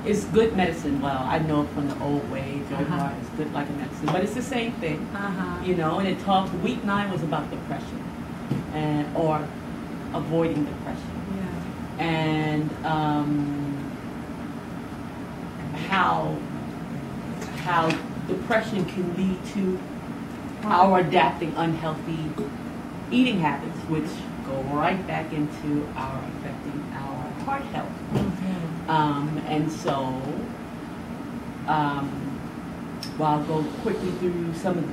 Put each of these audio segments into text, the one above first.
It's good medicine. Well, I know it from the old way, Joy Hart is good like a medicine, but it's the same thing, you know. And it talked. Week 9 was about depression, or avoiding depression, and how depression can lead to our adapting unhealthy eating habits, which go right back into our affecting our heart health. And so, well, I'll go quickly through some of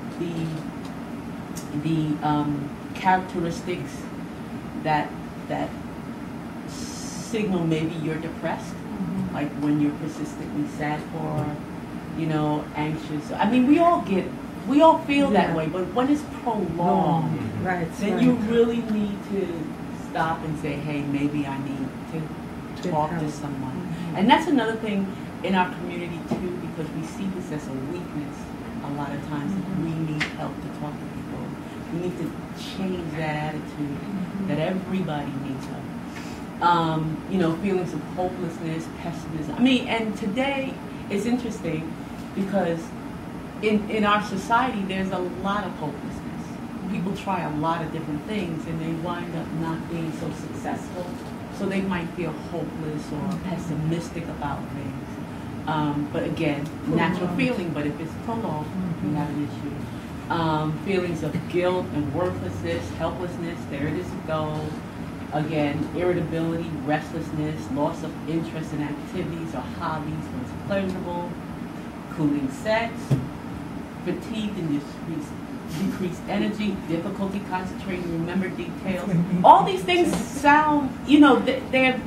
the characteristics that signal maybe you're depressed, like when you're persistently sad or, you know, anxious. I mean, we all feel that way, but when it's prolonged, then you really need to stop and say, hey, maybe I need to talk to someone. And that's another thing in our community too, because we see this as a weakness a lot of times. We need help to talk to people. We need to change that attitude that everybody needs help. You know, feelings of hopelessness, pessimism. I mean, and today is interesting because in our society there's a lot of hopelessness. People try a lot of different things and they wind up not being so successful. So they might feel hopeless or pessimistic about things. But again, natural feeling, but if it's prolonged, you have an issue. Feelings of guilt and worthlessness, helplessness, there it is to go. Again, irritability, restlessness, loss of interest in activities or hobbies when it's pleasurable, including sex, fatigue and decreased energy, difficulty concentrating, remember details. All these things sound, you know, they're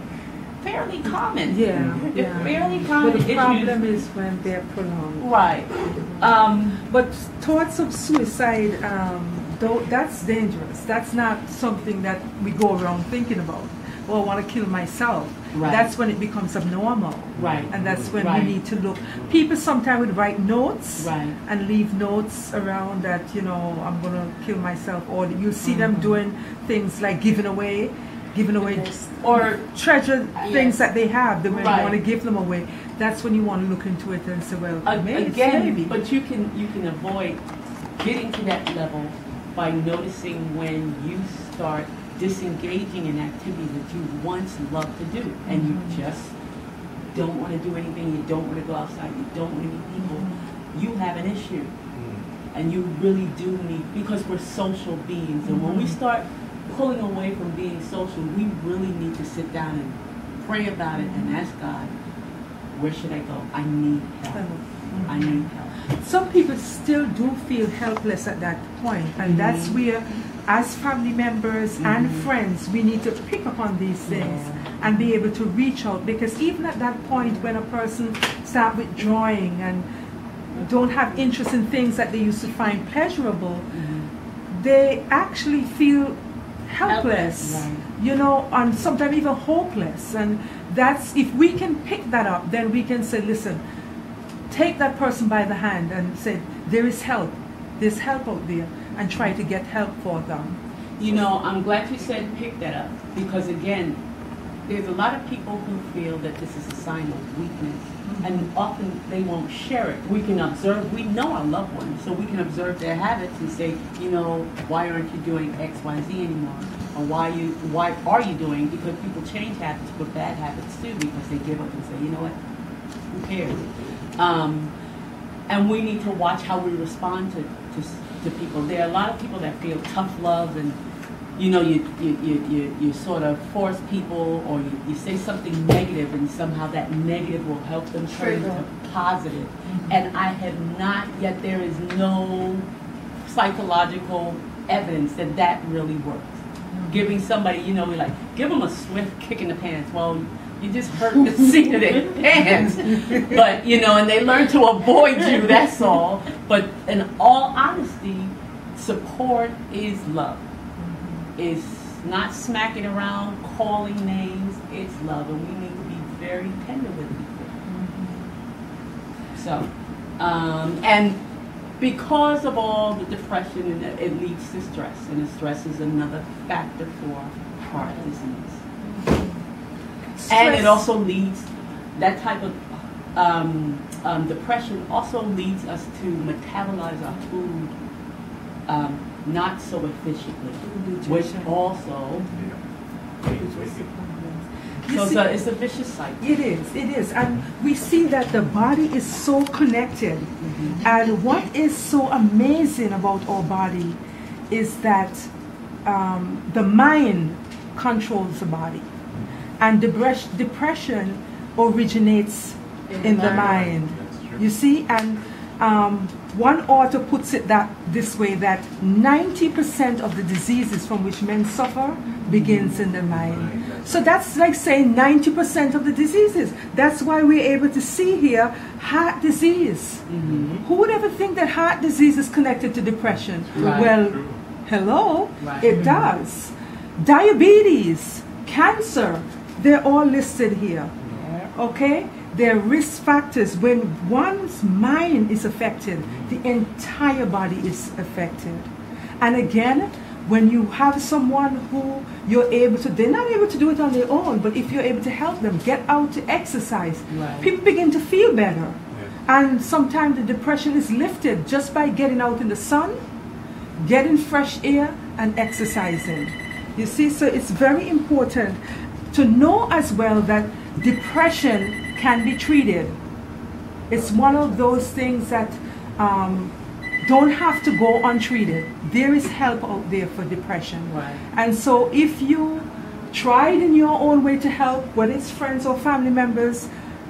fairly common. They're fairly common. But the problem is when they're prolonged. Right. But thoughts of suicide, though, that's dangerous. That's not something that we go around thinking about. Oh, I want to kill myself. That's when it becomes abnormal. And that's when we need to look. People sometimes would write notes and leave notes around that, you know, I'm going to kill myself. Or you see them doing things like giving away or treasure things that they have. They want to give them away. That's when you want to look into it and say, well, maybe. But you can avoid getting to that level by noticing when you start disengaging in activities that you once loved to do, and you just don't want to do anything, you don't want to go outside, you don't want to meet people, you have an issue. And you really do need, because we're social beings, and when we start pulling away from being social, we really need to sit down and pray about it and ask God, where should I go? I need help. I need help. Some people still do feel helpless at that point, and that's where, as family members and friends, we need to pick up on these things and be able to reach out, because even at that point when a person start withdrawing and don't have interest in things that they used to find pleasurable, they actually feel helpless, you know, and sometimes even hopeless. And that's, if we can pick that up, then we can say, listen, take that person by the hand and say, there is help, there's help out there, and try to get help for them. You know, I'm glad you said pick that up, because again, there's a lot of people who feel that this is a sign of weakness, and often they won't share it. We can observe, we know our loved ones, so we can observe their habits and say, you know, why aren't you doing X, Y, Z anymore? Or why are you doing? Because people change habits, but bad habits too, because they give up and say, you know what, who cares? And we need to watch how we respond to people. There are a lot of people that feel tough love, and you know, you sort of force people, or you say something negative, and somehow that negative will help them turn into positive. And I have not yet, there is no psychological evidence that that really works. Giving somebody, you know, we like, give them a swift kick in the pants. Well, you just hurt the seat of their pants. But, you know, and they learn to avoid you, that's all. But in all honesty, support is love. It's not smacking around, calling names. It's love, and we need to be very tender with people. So, and because of all the depression, it leads to stress, and the stress is another factor for heart disease. And it also leads, that type of depression also leads us to metabolize our food not so efficiently, which also so it's a vicious cycle. It is, and we see that the body is so connected. And what is so amazing about our body is that the mind controls the body, and depression originates in the mind. You see, and one author puts it this way, that 90% of the diseases from which men suffer begins in the mind. So that's like saying 90% of the diseases. That's why we're able to see here heart disease. Who would ever think that heart disease is connected to depression? Right. Well, hello, right. It does. Diabetes, cancer, they're all listed here. Okay? They're risk factors. When one's mind is affected, the entire body is affected. And again, when you have someone who you're able to, they're not able to do it on their own, but if you're able to help them get out to exercise, right. people begin to feel better. And sometimes the depression is lifted just by getting out in the sun, getting fresh air, and exercising. You see, so it's very important to know as well that depression can be treated. It's one of those things that don't have to go untreated. There is help out there for depression. Right. And so if you tried in your own way to help, whether it's friends or family members,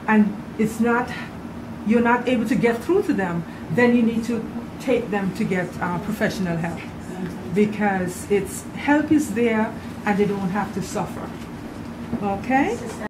and you're not able to get through to them, then you need to take them to get professional help, because help is there and they don't have to suffer. Okay?